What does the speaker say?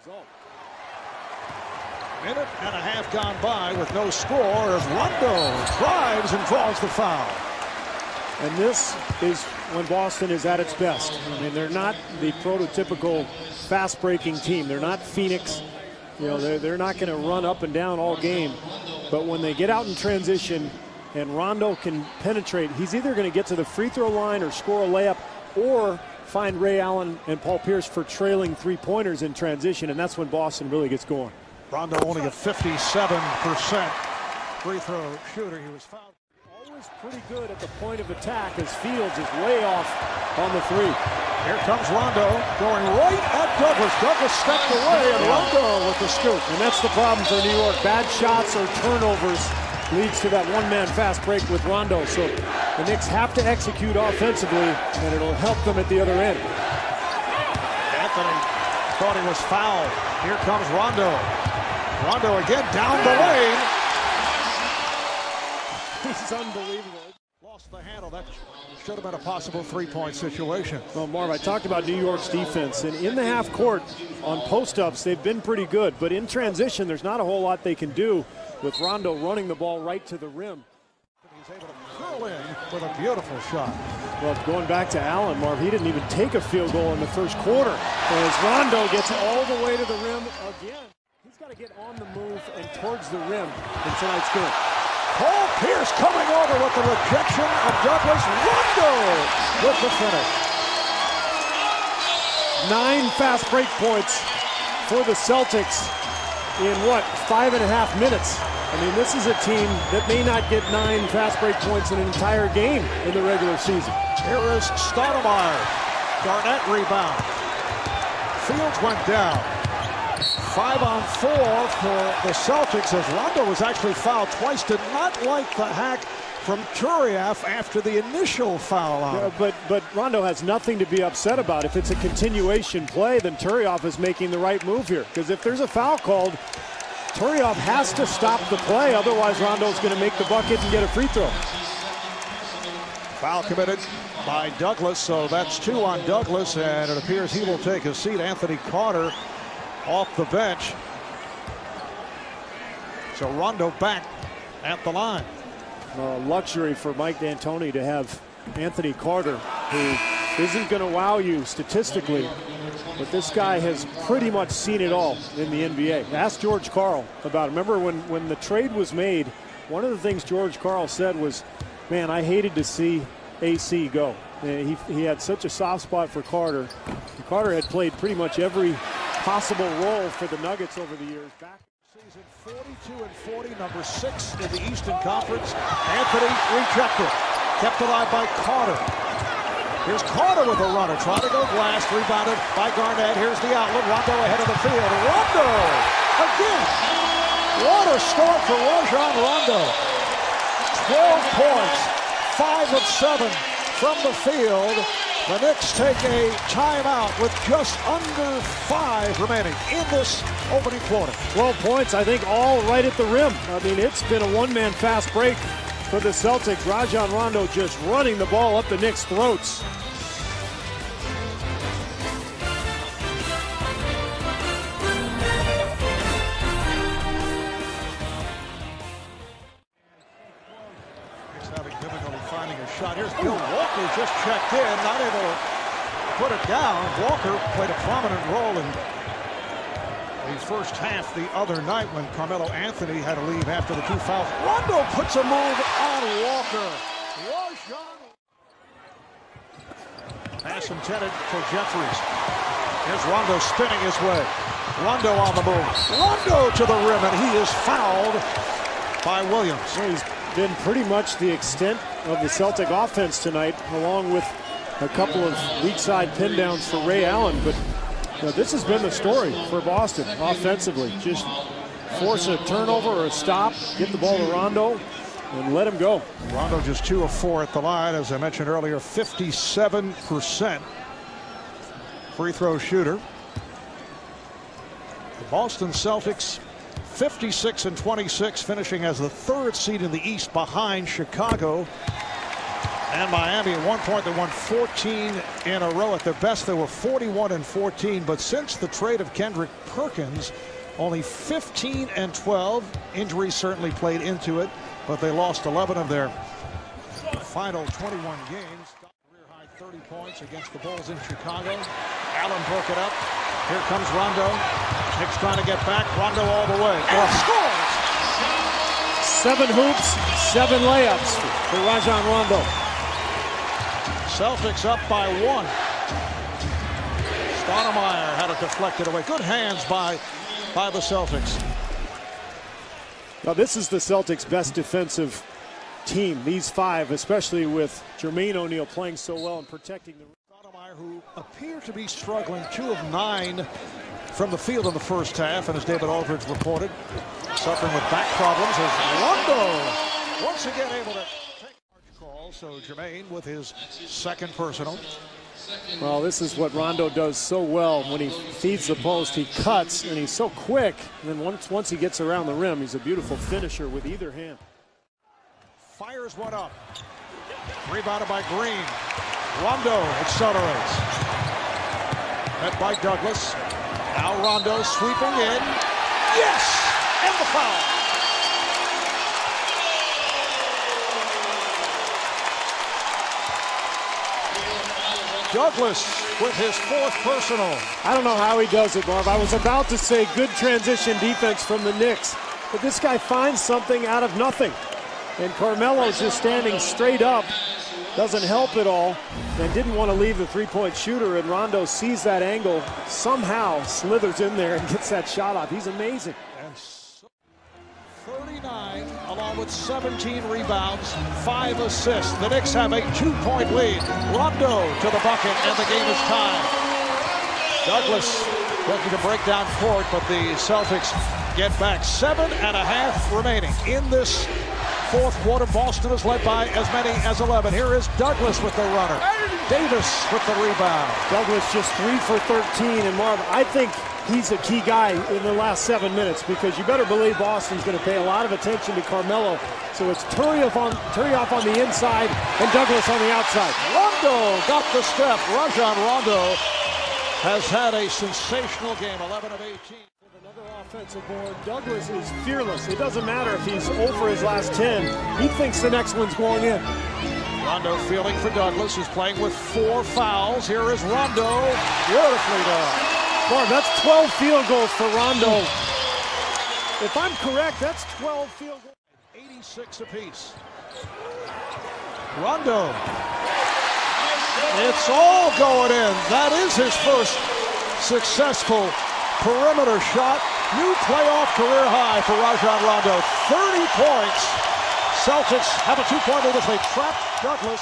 result. Minute and a half gone by with no score as Rondo drives and draws the foul. And this is when Boston is at its best. I mean, they're not the prototypical fast-breaking team. They're not Phoenix. You know, they're not going to run up and down all game. But when they get out in transition and Rondo can penetrate, he's either going to get to the free throw line or score a layup or find Ray Allen and Paul Pierce for trailing three-pointers in transition, and that's when Boston really gets going. Rondo only a 57% free throw shooter. He was fouled. Always pretty good at the point of attack as Fields is way off on the three. Here comes Rondo going right at Douglas. Douglas stepped away and Rondo with the scoop. And that's the problem for New York. Bad shots or turnovers leads to that one-man fast break with Rondo. So the Knicks have to execute offensively, and it'll help them at the other end. Anthony thought he was fouled. Here comes Rondo. Rondo again down the lane. He's unbelievable. Lost the handle. That should have been a possible three-point situation. Well, Marv, I talked about New York's defense, and in the half court on post-ups, they've been pretty good. But in transition, there's not a whole lot they can do with Rondo running the ball right to the rim. He's able to curl in with a beautiful shot. Well, going back to Allen, Marv, he didn't even take a field goal in the first quarter. As Rondo gets all the way to the rim again. He's got to get on the move and towards the rim in tonight's game. Paul Pierce coming over with the rejection of Douglas. Rondo with the finish. 9 fast break points for the Celtics in, 5.5 minutes. I mean, this is a team that may not get 9 fast break points in an entire game in the regular season. Here is Stoudemire. Garnett rebound. Fields went down. 5-on-4 for the Celtics as Rondo was actually fouled twice. Did not like the hack from Turiaf after the initial foul on him. Yeah, but Rondo has nothing to be upset about. If it's a continuation play, then Turiaf is making the right move here. Because if there's a foul called, Turiaf has to stop the play. Otherwise, Rondo's going to make the bucket and get a free throw. Foul committed by Douglas, so that's 2 on Douglas, and it appears he will take a seat. Anthony Carter off the bench. So Rondo back at the line. Luxury for Mike D'Antoni to have Anthony Carter, who isn't going to wow you statistically, but this guy has pretty much seen it all in the NBA. Ask George Karl about it. Remember when the trade was made, one of the things George Karl said was, man, I hated to see AC go. He had such a soft spot for Carter. Carter had played pretty much every possible role for the Nuggets over the years. Back season 42-40, number 6 in the Eastern Conference. Anthony rejected, kept alive by Carter. Here's Carter with a runner, trying to go glass, rebounded by Garnett. Here's the outlet, Rondo ahead of the field. Rondo again. What a start for Rajon Rondo. 12 points, 5 of 7 from the field. The Knicks take a timeout with just under 5 remaining in this opening quarter. 12 points, I think, all right at the rim. I mean, it's been a one-man fast break for the Celtics. Rajon Rondo just running the ball up the Knicks' throats. Shot. Here's Bill Walker just checked in, not able to put it down. Walker played a prominent role in the first half the other night when Carmelo Anthony had to leave after the 2 fouls. Rondo puts a move on Walker. Rajon. Pass intended for Jeffries. Here's Rondo spinning his way. Rondo on the move. Rondo to the rim, and he is fouled by Williams. He's been pretty much the extent of the Celtic offense tonight, along with a couple of weak side pin downs for Ray Allen. But this has been the story for Boston offensively. Just force a turnover or a stop, get the ball to Rondo, and let him go. Rondo just 2 of 4 at the line. As I mentioned earlier, 57% free throw shooter. The Boston Celtics 56-26, finishing as the 3rd seed in the East behind Chicago And Miami, at one point, they won 14 in a row. At their best, they were 41-14. But since the trade of Kendrick Perkins, only 15-12. Injuries certainly played into it, but they lost 11 of their final 21 games. Career-high 30 points against the Bulls in Chicago. Allen broke it up. Here comes Rondo. Knicks trying to get back. Rondo all the way. And scores! 7 hoops, 7 layups for Rajon Rondo. Celtics up by 1. Stoudemire had it deflected away. Good hands by the Celtics. Now this is the Celtics' best defensive team. These 5, especially with Jermaine O'Neal playing so well and protecting the. Stoudemire, who appeared to be struggling, 2 of 9 from the field in the first half, and as David Aldridge reported, suffering with back problems as Rondo once again able to take a call. So Jermaine with his second personal. Well, this is what Rondo does so well. When he feeds the post, he cuts, and he's so quick. And then once he gets around the rim, he's a beautiful finisher with either hand. Fires one up. Rebounded by Green. Rondo accelerates. Met by Douglas. Now Rondo sweeping in. Yes! And the foul. Douglas with his 4th personal. I don't know how he does it, Marv. I was about to say good transition defense from the Knicks, but this guy finds something out of nothing. And Carmelo's just standing straight up, doesn't help at all, and didn't want to leave the three-point shooter, and Rondo sees that angle, somehow slithers in there and gets that shot off. He's amazing. And 39, along with 17 rebounds, 5 assists. The Knicks have a 2-point lead. Rondo to the bucket, and the game is tied. Douglas looking to break down court, but the Celtics get back. 7.5 remaining in this 4th quarter. Boston is led by as many as 11. Here is Douglas with the runner. Davis with the rebound. Douglas just 3 for 13, and Marv, I think he's a key guy in the last 7 minutes, because you better believe Boston's going to pay a lot of attention to Carmelo. So it's Turioff on the inside and Douglas on the outside. Rondo got the step. Rajon Rondo has had a sensational game, 11 of 18. With another offensive board, Douglas is fearless. It doesn't matter if he's over his last 10. He thinks the next one's going in. Rondo fielding for Douglas, who's playing with 4 fouls. Here is Rondo. Beautifully done. Marv, that's 12 field goals for Rondo. If I'm correct, that's 12 field goals. 86 apiece. Rondo. It's all going in. That is his first successful perimeter shot. New playoff career high for Rajon Rondo. 30 points. Celtics have a 2-point lead as they trap Douglas.